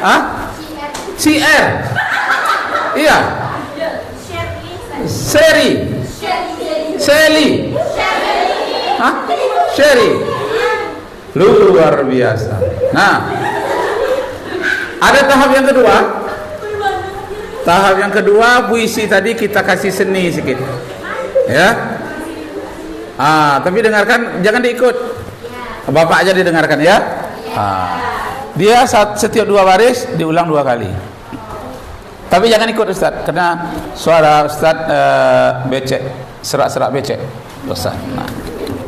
Ah? CR. Iya. Seri. Sally. Hah? Sherry. Luar biasa. Nah, ada tahap yang kedua. Tahap yang kedua, puisi tadi kita kasih seni sedikit. Ya. Tapi dengarkan, jangan diikut. Bapak aja didengarkan ya. Dia setiap 2 baris diulang 2 kali. Tapi jangan ikut Ustaz, karena suara Ustaz becek, serak-serak becek. Dosa.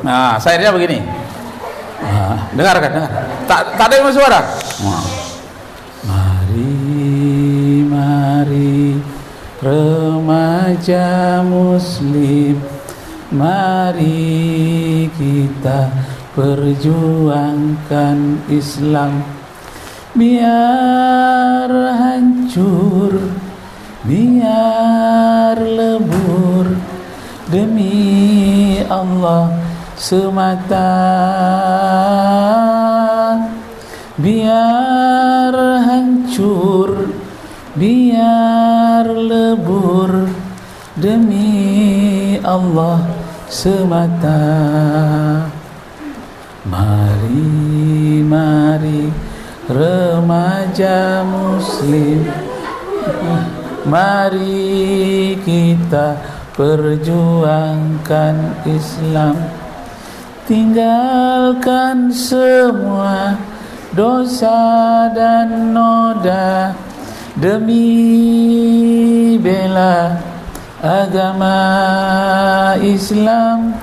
Nah, sayangnya begini. Dengarkan. Tak ada yang suara. Mari remaja muslim, mari kita perjuangkan Islam, biar hancur, biar lebur, demi Allah semata, biar hancur, biar lebur, demi Allah semata. Mari remaja muslim, mari kita perjuangkan Islam, tinggalkan semua dosa dan noda, demi bela agama Islam,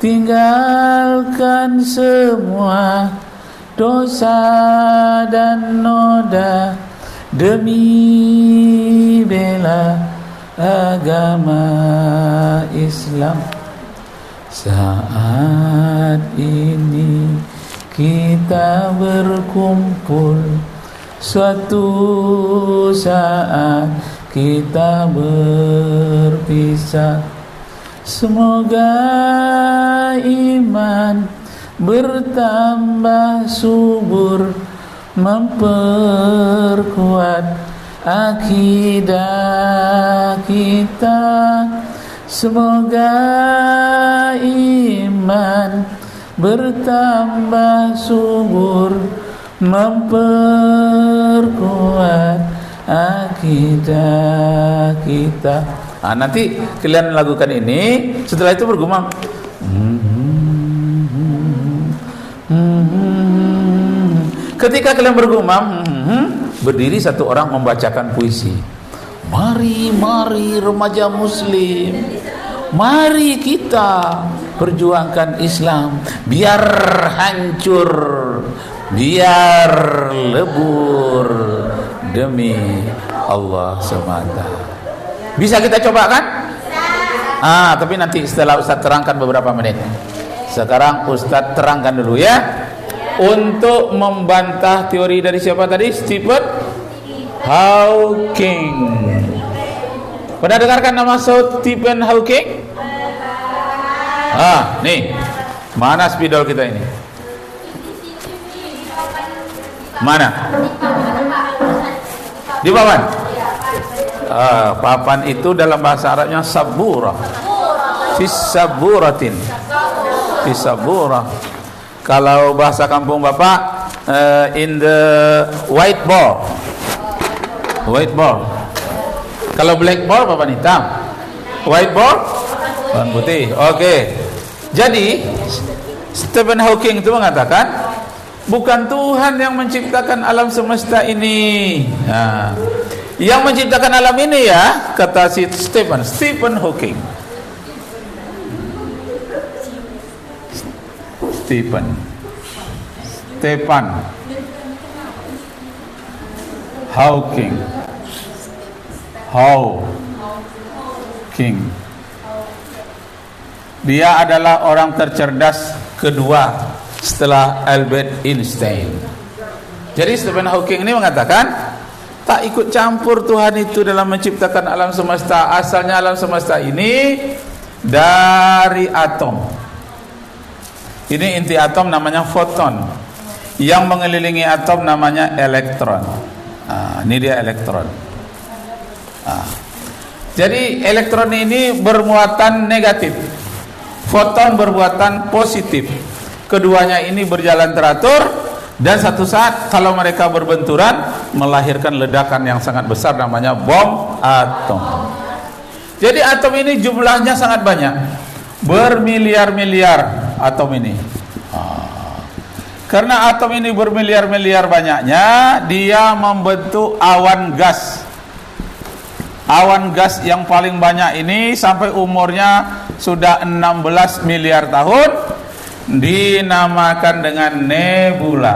tinggalkan semua dosa dan noda, demi bela agama Islam. Saat ini kita berkumpul, suatu saat kita berpisah. Semoga iman bertambah subur, memperkuat akidah kita. Semoga iman bertambah subur, memperkuat akidah kita. Nanti kalian lakukan ini, setelah itu bergumam. Ketika kalian bergumam, berdiri satu orang membacakan puisi. Mari remaja muslim, mari kita perjuangkan Islam, biar hancur, biar lebur, demi Allah semata. Bisa kita coba kan? Tapi nanti setelah Ustaz terangkan beberapa menit. Sekarang Ustaz terangkan dulu ya. Untuk membantah teori dari siapa tadi? Stephen Hawking. Pernah dengarkan nama Stephen Hawking? Nih. Mana spidol kita ini? Mana? Di papan. Papan itu dalam bahasa Arabnya sabura. Fisaburatin. Fisabura. Kalau bahasa kampung Bapak, in the whiteboard. Whiteboard. Kalau blackboard papan hitam. Whiteboard papan putih. Oke. Jadi Stephen Hawking itu mengatakan bukan Tuhan yang menciptakan alam semesta ini. Yang menciptakan alam ini ya, kata si Stephen Hawking. Stephen Hawking. Dia adalah orang tercerdas kedua setelah Albert Einstein. Jadi Stephen Hawking ini mengatakan tak ikut campur Tuhan itu dalam menciptakan alam semesta. Asalnya alam semesta ini dari atom. Ini inti atom namanya foton. Yang mengelilingi atom namanya elektron. Ini dia elektron. Jadi elektron ini bermuatan negatif, foton bermuatan positif. Keduanya ini berjalan teratur, dan satu saat kalau mereka berbenturan melahirkan ledakan yang sangat besar, namanya bom atom. Jadi atom ini jumlahnya sangat banyak, bermiliar-miliar atom ini. Karena atom ini bermiliar-miliar banyaknya, dia membentuk awan gas. Awan gas yang paling banyak ini sampai umurnya sudah 16 miliar tahun, dinamakan dengan nebula.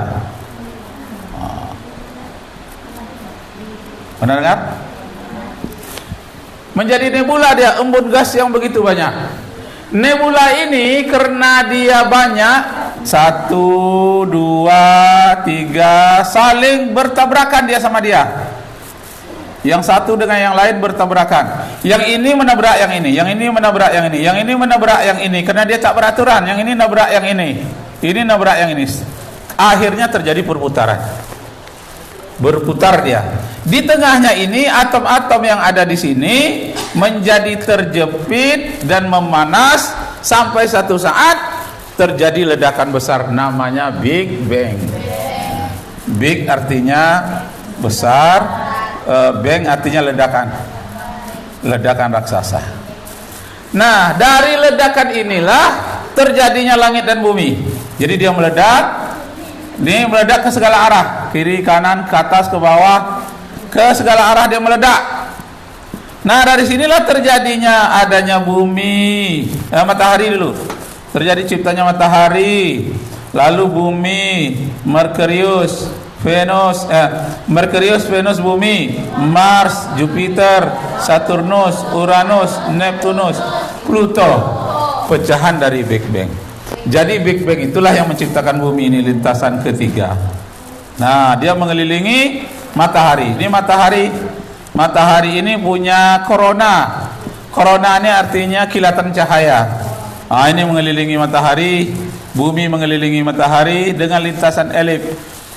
Benar kan? Menjadi nebula dia, embun gas yang begitu banyak. Nebula ini karena dia banyak, 1, 2, 3 saling bertabrakan dia sama dia. Yang satu dengan yang lain bertabrakan. Yang ini menabrak yang ini, yang ini menabrak yang ini, yang ini menabrak yang ini. Karena dia tak beraturan, yang ini nabrak yang ini nabrak yang ini. Akhirnya terjadi perputaran. Berputar dia. Di tengahnya ini atom-atom yang ada di sini menjadi terjepit dan memanas sampai satu saat terjadi ledakan besar, namanya Big Bang. Big artinya besar, bang artinya ledakan raksasa. Nah, dari ledakan inilah terjadinya langit dan bumi. Jadi dia meledak, ini meledak ke segala arah, kiri, kanan, ke atas, ke bawah, ke segala arah dia meledak. Nah, dari sinilah terjadinya adanya bumi, matahari dulu. Terjadi ciptanya matahari, lalu bumi, Merkurius, Venus, bumi, Mars, Jupiter, Saturnus, Uranus, Neptunus, Pluto. Pecahan dari Big Bang. Jadi Big Bang itulah yang menciptakan bumi ini, lintasan ketiga. Nah, dia mengelilingi matahari. Ini matahari ini punya korona. Korona ini artinya kilatan cahaya. Nah, ini mengelilingi matahari, bumi mengelilingi matahari dengan lintasan elip.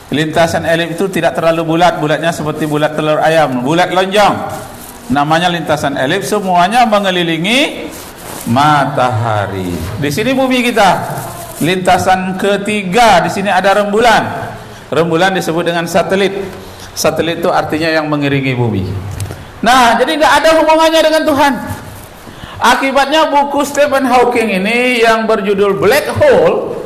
Lintasan elip itu tidak terlalu bulat, bulatnya seperti bulat telur ayam, bulat lonjong. Namanya lintasan elip, semuanya mengelilingi matahari. Di sini bumi kita, lintasan ketiga. Di sini ada rembulan. Rembulan disebut dengan satelit. Satelit itu artinya yang mengiringi bumi. Nah, jadi nggak ada hubungannya dengan Tuhan. Akibatnya buku Stephen Hawking ini yang berjudul Black Hole,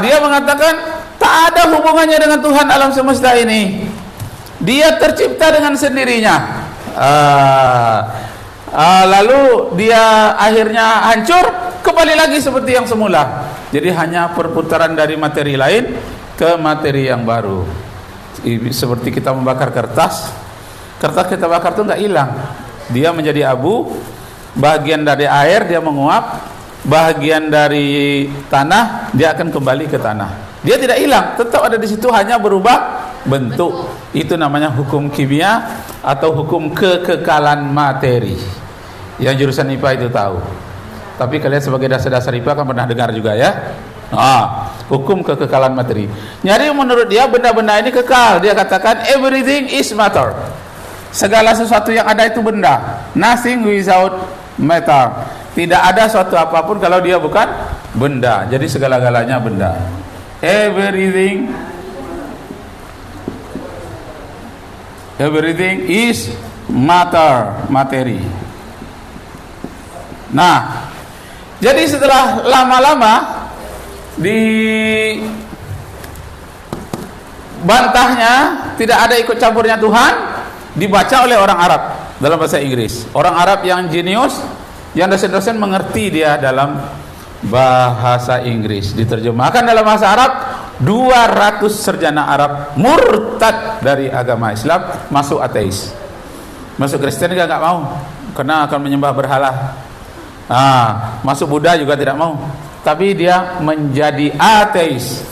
dia mengatakan tak ada hubungannya dengan Tuhan alam semesta ini. Dia tercipta dengan sendirinya. Lalu dia akhirnya hancur, kembali lagi seperti yang semula. Jadi hanya perputaran dari materi lain ke materi yang baru. Seperti kita membakar kertas kita bakar itu nggak hilang, dia menjadi abu. Bagian dari air dia menguap, bagian dari tanah dia akan kembali ke tanah. Dia tidak hilang, tetap ada di situ, hanya berubah bentuk. Itu namanya hukum kimia atau hukum kekekalan materi. Yang jurusan IPA itu tahu. Tapi kalian sebagai dasar-dasar IPA kan pernah dengar juga ya. Hukum kekekalan materi. Jadi menurut dia benda-benda ini kekal. Dia katakan everything is matter. Segala sesuatu yang ada itu benda. Nothing without matter. Tidak ada suatu apapun kalau dia bukan benda. Jadi segala-galanya benda. Everything is matter, materi. Nah, jadi setelah lama-lama dibantahnya tidak ada ikut campurnya Tuhan, dibaca oleh orang Arab dalam bahasa Inggris. Orang Arab yang jenius, yang dosen-dosen mengerti dia dalam bahasa Inggris. Diterjemahkan dalam bahasa Arab, 200 sarjana Arab murtad dari agama Islam, masuk ateis. Masuk Kristen juga nggak mau, karena akan menyembah berhala. Masuk Buddha juga tidak mau, tapi dia menjadi ateis.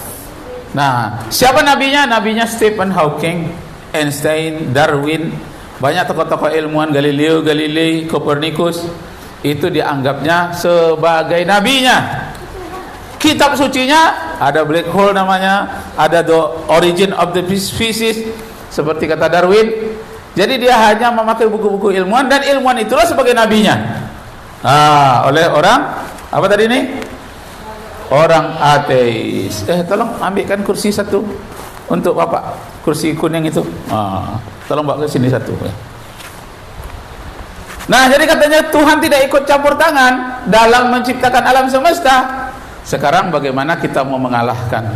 Nah, siapa nabinya? Nabinya Stephen Hawking, Einstein, Darwin, banyak tokoh-tokoh ilmuwan, Galileo Galilei, Copernicus. itu dianggapnya sebagai nabinya. Kitab sucinya ada black hole namanya, ada the origin of the species seperti kata Darwin. Jadi dia hanya memakai buku-buku ilmuwan, dan ilmuwan itulah sebagai nabinya. Oleh orang apa tadi ini? Orang ateis. Tolong ambilkan kursi satu untuk Bapak, kursi kuning itu. Tolong bawa ke sini satu. Nah, jadi katanya Tuhan tidak ikut campur tangan dalam menciptakan alam semesta. Sekarang bagaimana kita mau mengalahkan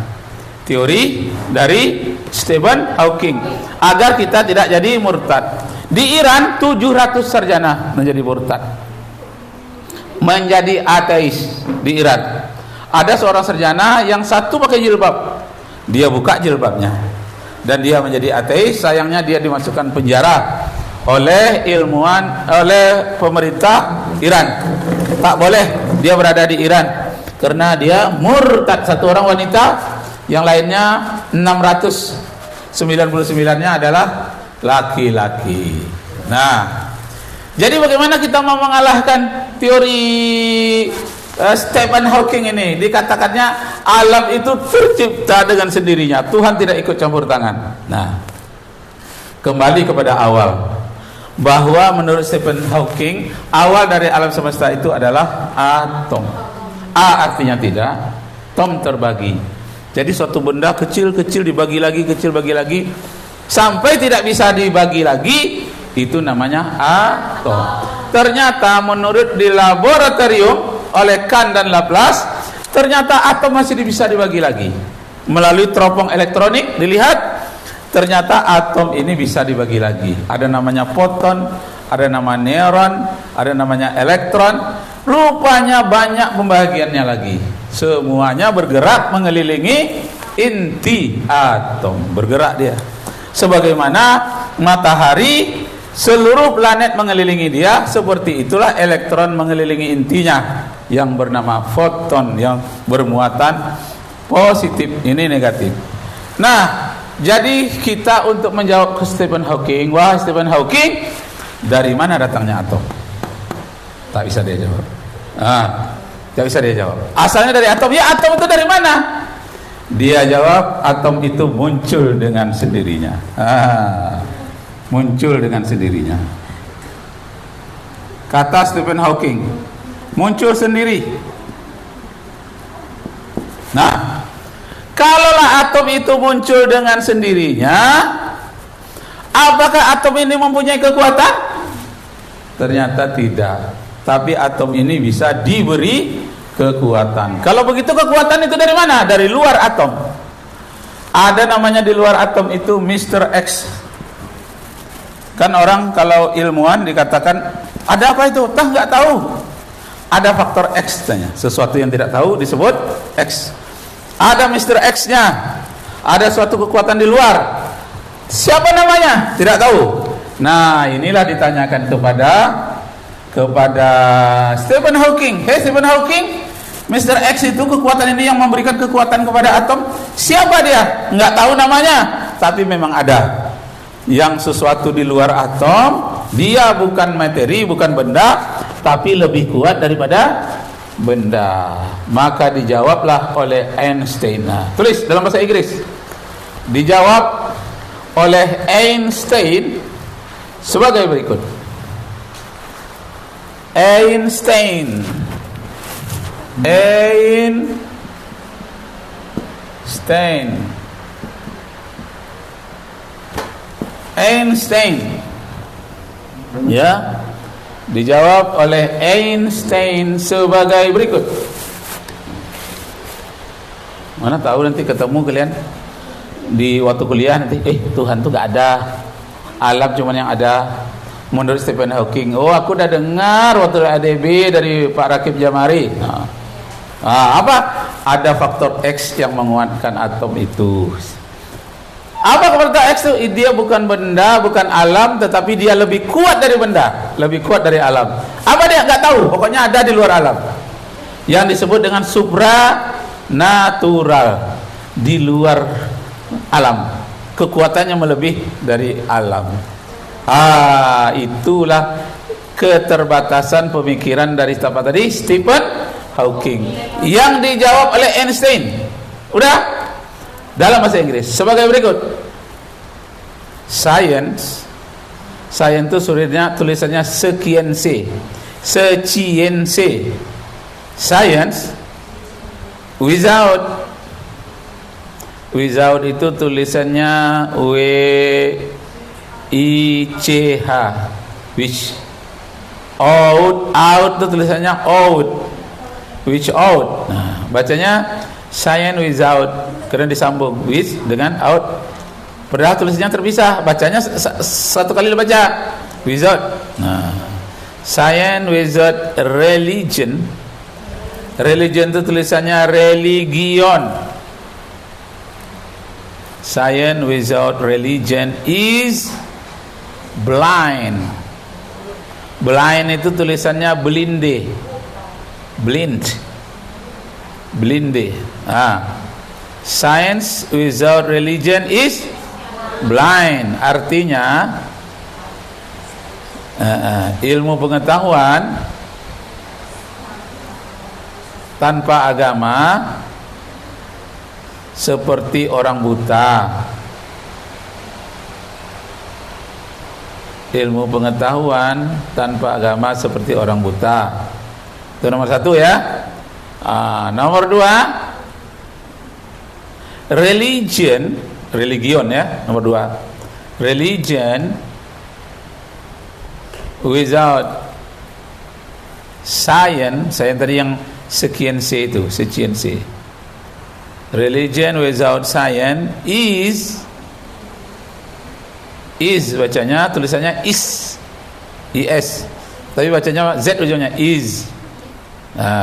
teori dari Stephen Hawking agar kita tidak jadi murtad? Di Iran 700 sarjana menjadi murtad, menjadi ateis di Iran. Ada seorang sarjana yang satu pakai jilbab, dia buka jilbabnya dan dia menjadi ateis. Sayangnya dia dimasukkan penjara oleh ilmuwan, oleh pemerintah Iran. Tak boleh dia berada di Iran karena dia murtad. Satu orang wanita, yang lainnya 699-nya adalah laki-laki. Nah, jadi bagaimana kita mau mengalahkan teori Stephen Hawking ini? Dikatakannya alam itu tercipta dengan sendirinya, Tuhan tidak ikut campur tangan. Nah, kembali kepada awal, bahwa menurut Stephen Hawking awal dari alam semesta itu adalah atom. A artinya tidak, tom terbagi. Jadi suatu benda kecil-kecil dibagi lagi, kecil bagi lagi, sampai tidak bisa dibagi lagi, itu namanya atom. Ternyata menurut di laboratorium oleh Kahn dan Laplace, ternyata atom masih bisa dibagi lagi. Melalui teropong elektronik dilihat, ternyata atom ini bisa dibagi lagi. Ada namanya foton, ada nama neuron, ada namanya elektron. Rupanya banyak pembagiannya lagi. Semuanya bergerak mengelilingi inti atom. Bergerak dia. Sebagaimana matahari, seluruh planet mengelilingi dia, seperti itulah elektron mengelilingi intinya yang bernama foton, yang bermuatan positif, ini negatif. Nah, jadi kita untuk menjawab ke Stephen Hawking, wah Stephen Hawking, dari mana datangnya atom? Tak bisa dia jawab. Tak bisa dia jawab. Asalnya dari atom. Ya, atom itu dari mana? Dia jawab, atom itu muncul dengan sendirinya. Muncul dengan sendirinya. Kata Stephen Hawking, muncul sendiri. Nah, kalaulah atom itu muncul dengan sendirinya, apakah atom ini mempunyai kekuatan? Ternyata tidak. Tapi atom ini bisa diberi kekuatan. Kalau begitu kekuatan itu dari mana? Dari luar atom. Ada namanya di luar atom itu Mr. X. Kan orang kalau ilmuwan dikatakan, ada apa itu? Nggak tahu. Ada faktor X tanya. Sesuatu yang tidak tahu disebut X. Ada Mr. X-nya. Ada suatu kekuatan di luar. Siapa namanya? Tidak tahu. Nah, inilah ditanyakan kepada Stephen Hawking. Hey Stephen Hawking, Mr. X itu kekuatan ini yang memberikan kekuatan kepada atom. Siapa dia? Nggak tahu namanya, tapi memang ada. Yang sesuatu di luar atom, dia bukan materi, bukan benda, tapi lebih kuat daripada benda. Maka dijawablah oleh Einstein. Nah, tulis dalam bahasa Inggris. Dijawab oleh Einstein sebagai berikut. Einstein ya, dijawab oleh Einstein sebagai berikut. Mana tahu nanti ketemu kalian di waktu kuliah nanti, Tuhan tuh gak ada, alam cuman yang ada. Menurut Stephen Hawking, aku udah dengar waktu ADB dari Pak Rakib Jamari. Apa? Ada faktor X yang menguatkan atom itu. Apa faktor X itu? Dia bukan benda, bukan alam, tetapi dia lebih kuat dari benda, lebih kuat dari alam. Apa dia? Nggak tahu. Pokoknya ada di luar alam. Yang disebut dengan supranatural, di luar alam. Kekuatannya melebihi dari alam. Itulah keterbatasan pemikiran dari siapa tadi? Stephen Hawking. Yang dijawab oleh Einstein. Udah? Dalam bahasa Inggris sebagai berikut. Science itu tulisannya science. Science without itu tulisannya W-I-C-H, which. Out itu tulisannya out, which out. Nah, bacanya science without karena disambung with dengan out. Padahal tulisannya terpisah, bacanya satu kali dibaca without. Nah, science without religion. Religion itu tulisannya religion. Science without religion is blind. Blind itu tulisannya blinde. Blinde. Science without religion is blind. Artinya ilmu pengetahuan tanpa agama seperti orang buta. Ilmu pengetahuan tanpa agama seperti orang buta. Itu nomor satu ya. Nomor dua, religion ya. Nomor dua, religion without science tadi yang sekian C itu, sekian C. Religion without science is bacanya, tulisannya is, tapi bacanya Z ujungnya is.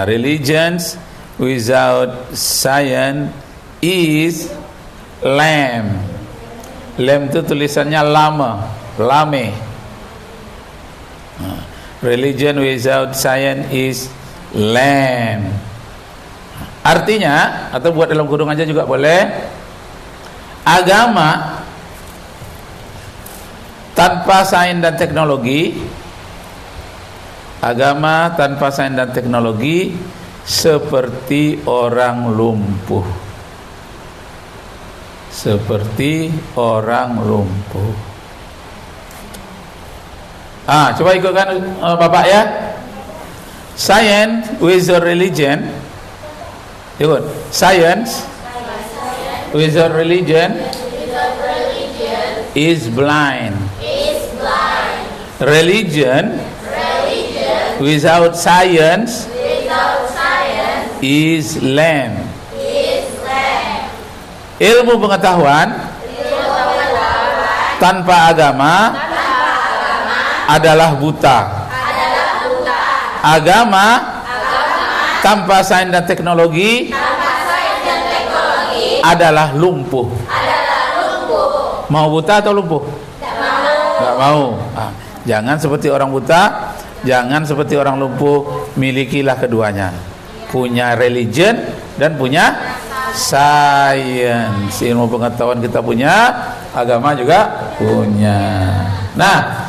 Religions without science is lame. Lame itu tulisannya lame. Religion without science is lame. Artinya, atau buat dalam kurung aja juga boleh, agama tanpa sains dan teknologi, seperti orang lumpuh. Coba ikutkan Bapak ya. Science without religion. Ikut. Science without religion is blind. Religion without science is lame. Ilmu pengetahuan tanpa agama adalah buta. Agama tanpa sains dan teknologi adalah lumpuh. Mau buta atau lumpuh? Tidak mau. Jangan seperti orang buta, jangan seperti orang lumpuh. Milikilah keduanya. Punya religion dan punya science. Ilmu pengetahuan kita punya, agama juga punya. Nah,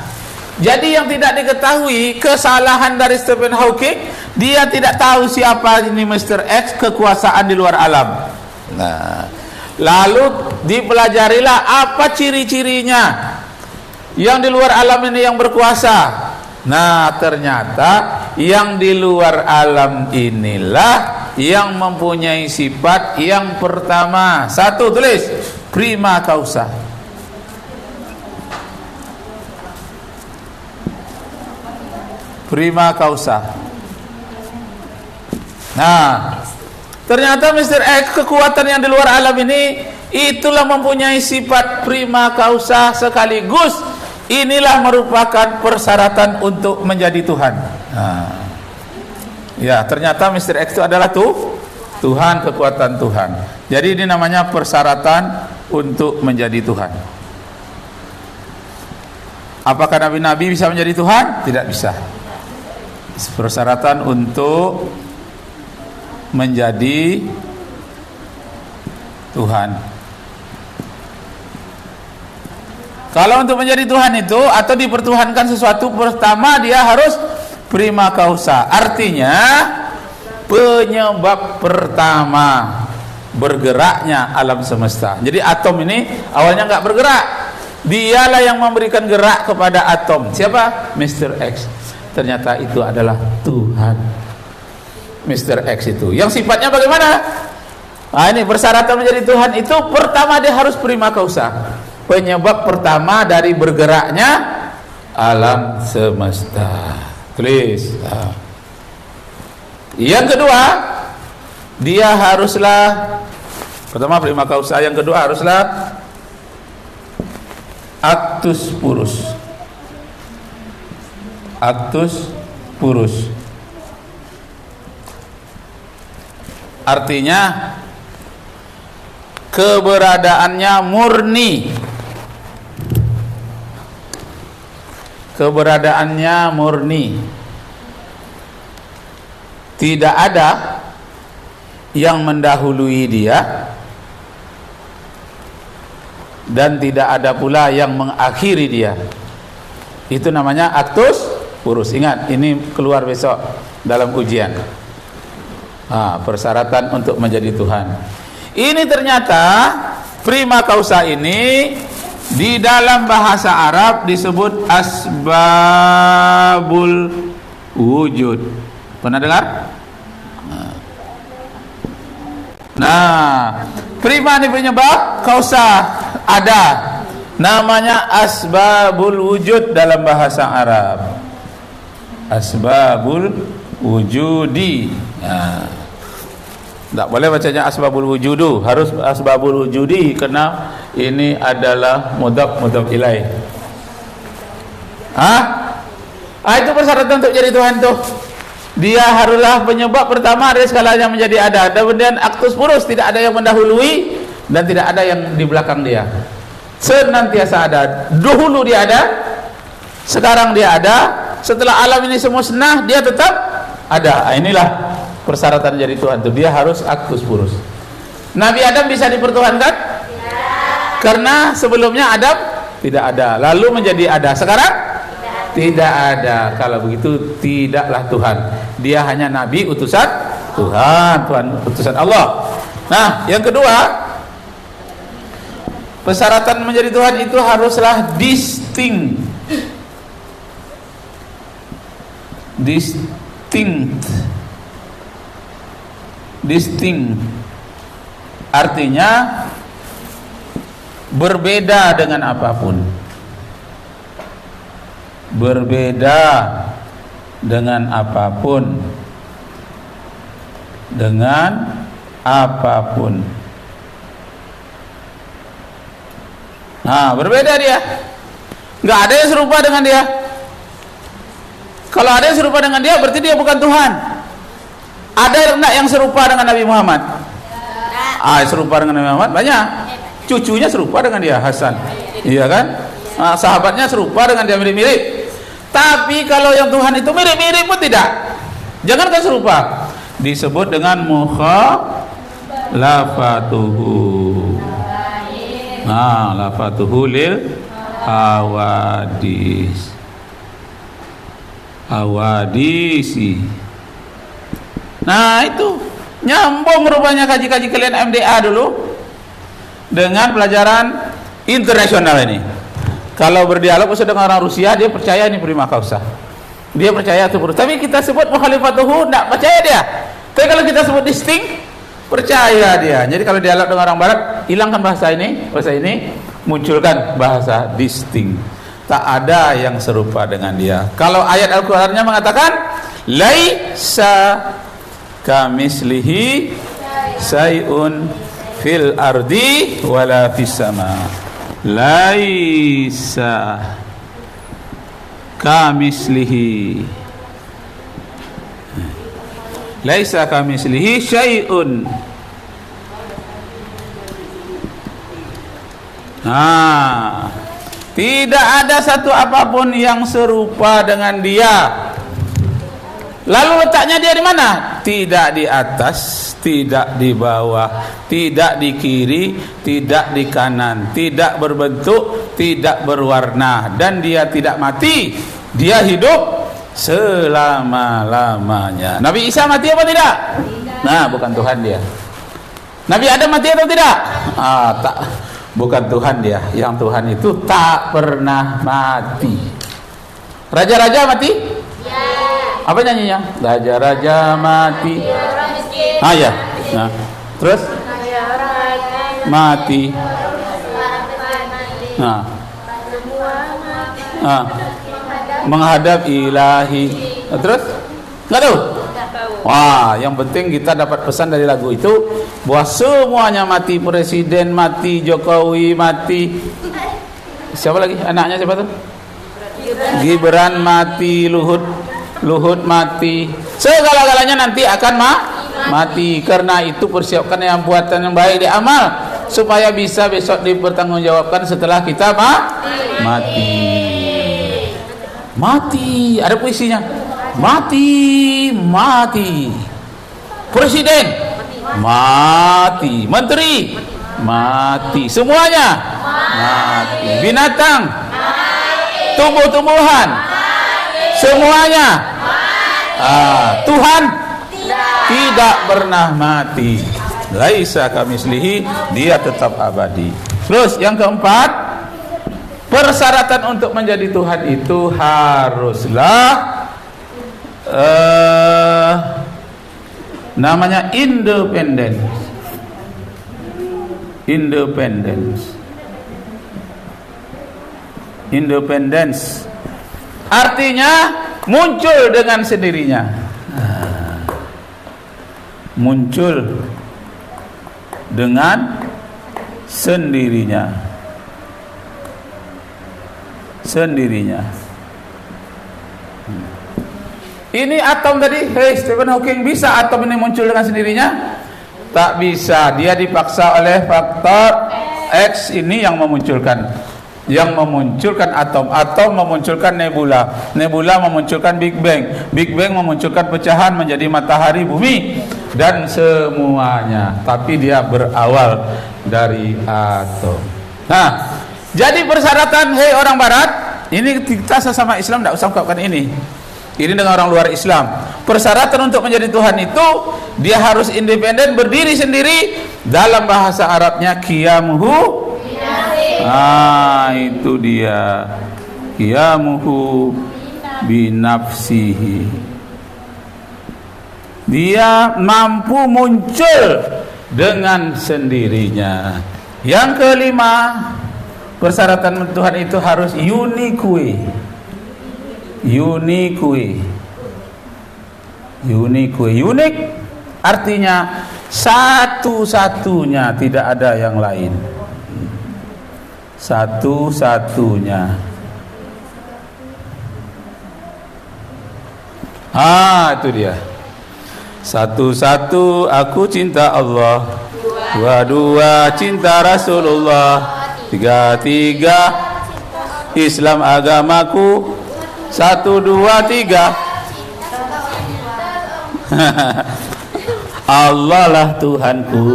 jadi yang tidak diketahui kesalahan dari Stephen Hawking, dia tidak tahu siapa ini Mr. X, kekuasaan di luar alam. Nah, lalu dipelajarilah apa ciri-cirinya yang di luar alam ini yang berkuasa. Nah, ternyata yang di luar alam inilah yang mempunyai sifat yang pertama. Satu, tulis prima causa. Prima causa. Nah, ternyata Mr. X, kekuatan yang di luar alam ini itulah mempunyai sifat prima causa, sekaligus inilah merupakan persyaratan untuk menjadi Tuhan. Nah, ya, ternyata Mr. X itu adalah Tuhan, kekuatan Tuhan. Jadi ini namanya persyaratan untuk menjadi Tuhan. Apakah nabi-nabi bisa menjadi Tuhan? Tidak bisa. Persyaratan untuk menjadi Tuhan. Kalau untuk menjadi Tuhan itu atau dipertuhankan sesuatu, pertama dia harus prima causa. Artinya penyebab pertama bergeraknya alam semesta. Jadi atom ini awalnya nggak bergerak. Dialah yang memberikan gerak kepada atom. Siapa? Mr. X. Ternyata itu adalah Tuhan. Mr. X itu. Yang sifatnya bagaimana? Nah, ini persyaratan menjadi Tuhan itu pertama dia harus prima causa. Penyebab pertama dari bergeraknya alam semesta. Tulis. Yang kedua, dia haruslah pertama prima causa, yang kedua haruslah actus purus. Actus purus. Artinya keberadaannya murni. Keberadaannya murni. Tidak ada yang mendahului dia dan tidak ada pula yang mengakhiri dia. Itu namanya actus purus. Ingat, ini keluar besok dalam ujian. Persyaratan untuk menjadi Tuhan. Ini ternyata prima causa ini di dalam bahasa Arab disebut asbabul wujud. Pernah dengar? Nah, prima ini penyebab, causa ada. Namanya asbabul wujud dalam bahasa Arab. Asbabul wujudi. Tak boleh bacanya asbabul wujudu, harus asbabul wujudi karena ini adalah mudhaf ilaih. Itu persyaratan untuk jadi Tuhan tuh. Dia haruslah penyebab pertama dari segalanya menjadi ada. Kemudian actus purus, tidak ada yang mendahului dan tidak ada yang di belakang dia. Senantiasa ada. Dahulu dia ada, sekarang dia ada, setelah alam ini semua senah dia tetap ada. Inilah persyaratan jadi Tuhan itu. Dia harus actus purus. Nabi Adam bisa dipertuhankan? Karena sebelumnya Adam tidak ada, lalu menjadi ada. Sekarang tidak ada. Kalau begitu tidaklah Tuhan. Dia hanya nabi utusan Tuhan, utusan Allah. Nah, yang kedua, persyaratan menjadi Tuhan itu haruslah distinct. Artinya berbeda dengan apapun. Berbeda dengan apapun. Dengan apapun. Nah, berbeda dia. Nggak ada yang serupa dengan dia. Kalau ada yang serupa dengan dia, berarti dia bukan Tuhan. Ada enggak yang serupa dengan Nabi Muhammad? Serupa dengan Nabi Muhammad banyak. Cucunya serupa dengan dia, Hasan. Iya kan? Sahabatnya serupa dengan dia, mirip-mirip. Tapi kalau yang Tuhan itu mirip-mirip pun tidak. Jangankan serupa, disebut dengan mukhalafatuhu. Lafatuhu lil hawadisi. Nah, itu nyambung rupanya kaji-kaji kalian MDA dulu dengan pelajaran internasional ini. Kalau berdialog dengan orang Rusia, dia percaya ini prima causa. Dia percaya itu purus. Tapi kita sebut mukhalifatuhu, tidak percaya dia. Tapi kalau kita sebut distinct, percaya dia. Jadi kalau dialog dengan orang Barat, hilangkan bahasa ini, munculkan bahasa distinct. Tak ada yang serupa dengan dia. Kalau ayat Al-Qur'annya mengatakan laisa kamislihi syai'un fil ardi wala fis sama. Laisa kamislihi syai'un. Tidak ada satu apapun yang serupa dengan dia. Lalu letaknya dia di mana? tidak di atas, tidak di bawah, tidak di kiri, tidak di kanan, tidak berbentuk, tidak berwarna, dan dia tidak mati, dia hidup selama-lamanya. Nabi Isa mati apa tidak? Nah, bukan Tuhan dia. Nabi Adam mati atau tidak? Tak, bukan Tuhan dia. Yang Tuhan itu tak pernah mati. Raja-raja mati? Apa nyanyinya? Raja-raja mati. Ya. Nah, terus mati. Nah, menghadap ilahi. Terus nggak tahu? Wah, yang penting kita dapat pesan dari lagu itu bahwa semuanya mati. Presiden mati, Jokowi mati. Siapa lagi? Anaknya siapa tuh? Gibran mati, Luhut mati, segala-galanya nanti akan mati. Karena itu persiapkan yang buatan yang baik di amal supaya bisa besok dipertanggungjawabkan setelah kita mati. Ada puisinya. Mati. Presiden mati, menteri mati, semuanya mati. Binatang, tumbuh-tumbuhan, semuanya. Tuhan tidak pernah mati. Laisa kamitslihi, dia tetap abadi. Terus yang keempat, persyaratan untuk menjadi Tuhan itu haruslah namanya independence. Artinya muncul dengan sendirinya. Muncul dengan sendirinya. Ini atom tadi, Stephen Hawking, bisa atom ini muncul dengan sendirinya? Tak bisa, dia dipaksa oleh faktor X ini yang memunculkan atom memunculkan nebula memunculkan Big Bang memunculkan pecahan menjadi matahari, bumi, dan semuanya. Tapi dia berawal dari atom. Nah, jadi persyaratan, orang Barat, ini kita sesama Islam tidak usah ungkapkan ini dengan orang luar Islam. Persyaratan untuk menjadi Tuhan itu dia harus independen, berdiri sendiri. Dalam bahasa Arabnya qiyamuhu. Itu dia, qiyamuhu binafsihi. Dia mampu muncul dengan sendirinya. Yang kelima, persyaratan Tuhan itu harus unique. Unik artinya satu-satunya, tidak ada yang lain. Satu-satunya. Itu dia. Satu-satu aku cinta Allah, dua-dua cinta Rasulullah, tiga-tiga Islam agamaku, 1, 2, 3 Allah lah Tuhanku.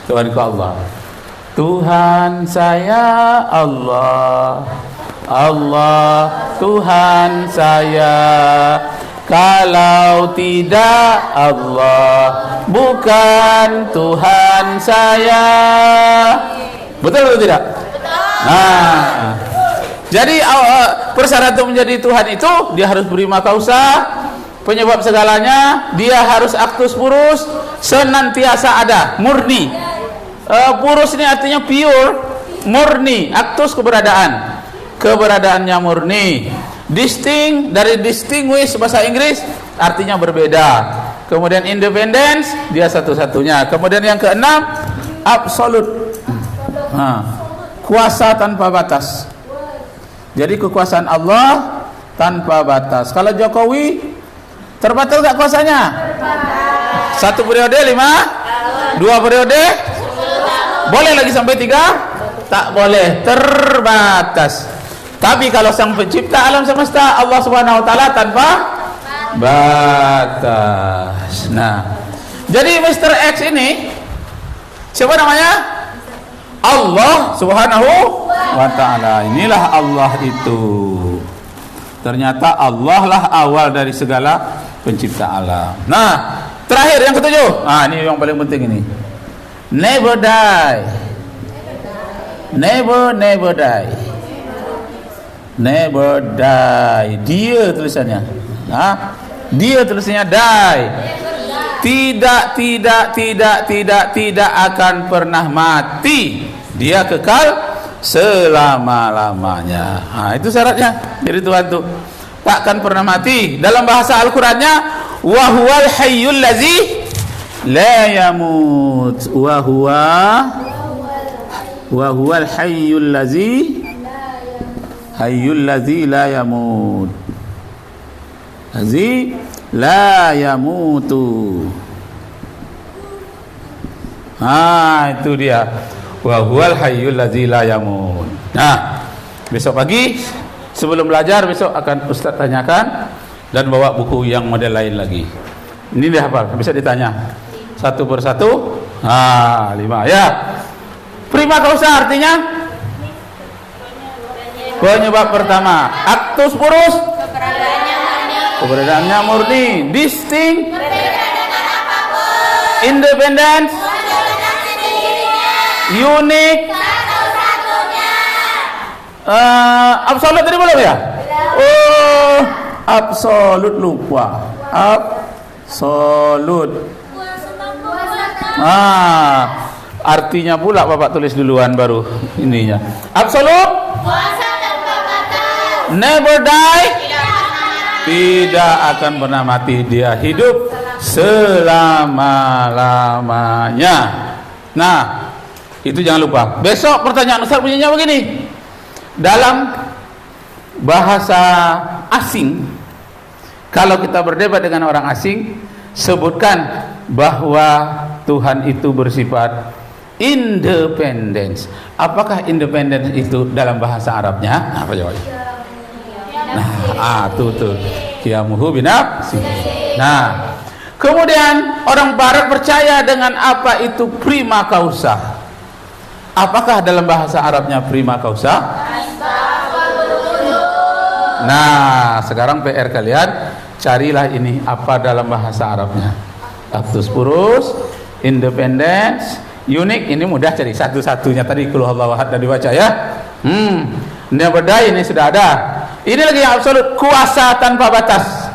Tuhanku Allah. Tuhan saya Allah, Allah Tuhan saya. Kalau tidak Allah, bukan Tuhan saya. Betul atau tidak? Betul. Jadi persyaratan menjadi Tuhan itu dia harus prima causa, penyebab segalanya. Dia harus actus purus, senantiasa ada, murni. Purus ini artinya pure, murni. Actus keberadaannya murni. Distinct, dari distinguish bahasa Inggris artinya berbeda. Kemudian independence, dia satu-satunya. Kemudian yang keenam, absolute, kuasa tanpa batas. Jadi kekuasaan Allah tanpa batas. Kalau Jokowi terbatas gak kuasanya? 1 periode 5, 2 periode boleh lagi sampai 3? Tak boleh, terbatas. Tapi kalau sang pencipta alam semesta Allah Subhanahu wa taala tanpa batas. Nah, jadi Mr. X ini siapa namanya? Allah Subhanahu wa ta'ala. Inilah Allah itu. Ternyata Allah lah awal dari segala pencipta alam. Nah, terakhir yang ketujuh. Ah, ini yang paling penting ini. Never die. Never die. Never die. Dia tulisannya. Nah, dia tulisannya die. Tidak akan pernah mati. Dia kekal selama-lamanya. Nah, itu syaratnya. Jadi Tuhan tuh takkan pernah mati. Dalam bahasa Al-Qur'annya, wa huwal hayyul ladzi la yamut. Wa huwal hayyul ladzi la yamut. Ladzi la yamutu. Itu dia. Wa huwal hayyul ladzi la yamut. Nah, besok pagi sebelum belajar besok akan Ustaz tanyakan dan bawa buku yang model lain lagi. Ini dihafal, bisa ditanya satu persatu. 5 ya. Prima causa artinya penyebab pertama. Actus purus keberadaannya murni. Distinct independence unik absolut tadi belum ya? Oh, absolut lupa. Absolut. Artinya pula Bapak tulis duluan baru ininya. Absolut. Never die. Tidak akan pernah mati. Dia hidup selama-lamanya. Nah, itu jangan lupa. Besok pertanyaan Ustaz punyanya begini. Dalam bahasa asing, kalau kita berdebat dengan orang asing, sebutkan bahwa Tuhan itu bersifat independence. Apakah independence itu dalam bahasa Arabnya? Apa jawabannya? Nah, tuh. Qiyamuhu binafsi. Nah, kemudian orang barat percaya dengan apa itu prima causa. Apakah dalam bahasa Arabnya prima causa? Nah, sekarang PR kalian, carilah ini apa dalam bahasa Arabnya. Actus purus, independence, unik. Ini mudah cari satu-satunya tadi qul huwallahu ahad tadi baca ya. Never die ini sudah ada. Ini lagi yang absolut, kuasa tanpa batas.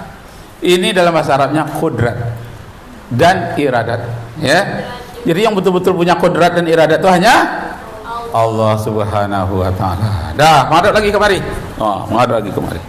Ini dalam bahasa Arabnya qudrat dan iradat, ya. Jadi yang betul-betul punya qudrat dan iradat itu hanya Allah Subhanahu wa ta'ala. Dah, menghadap lagi kemari. Menghadap lagi kemari.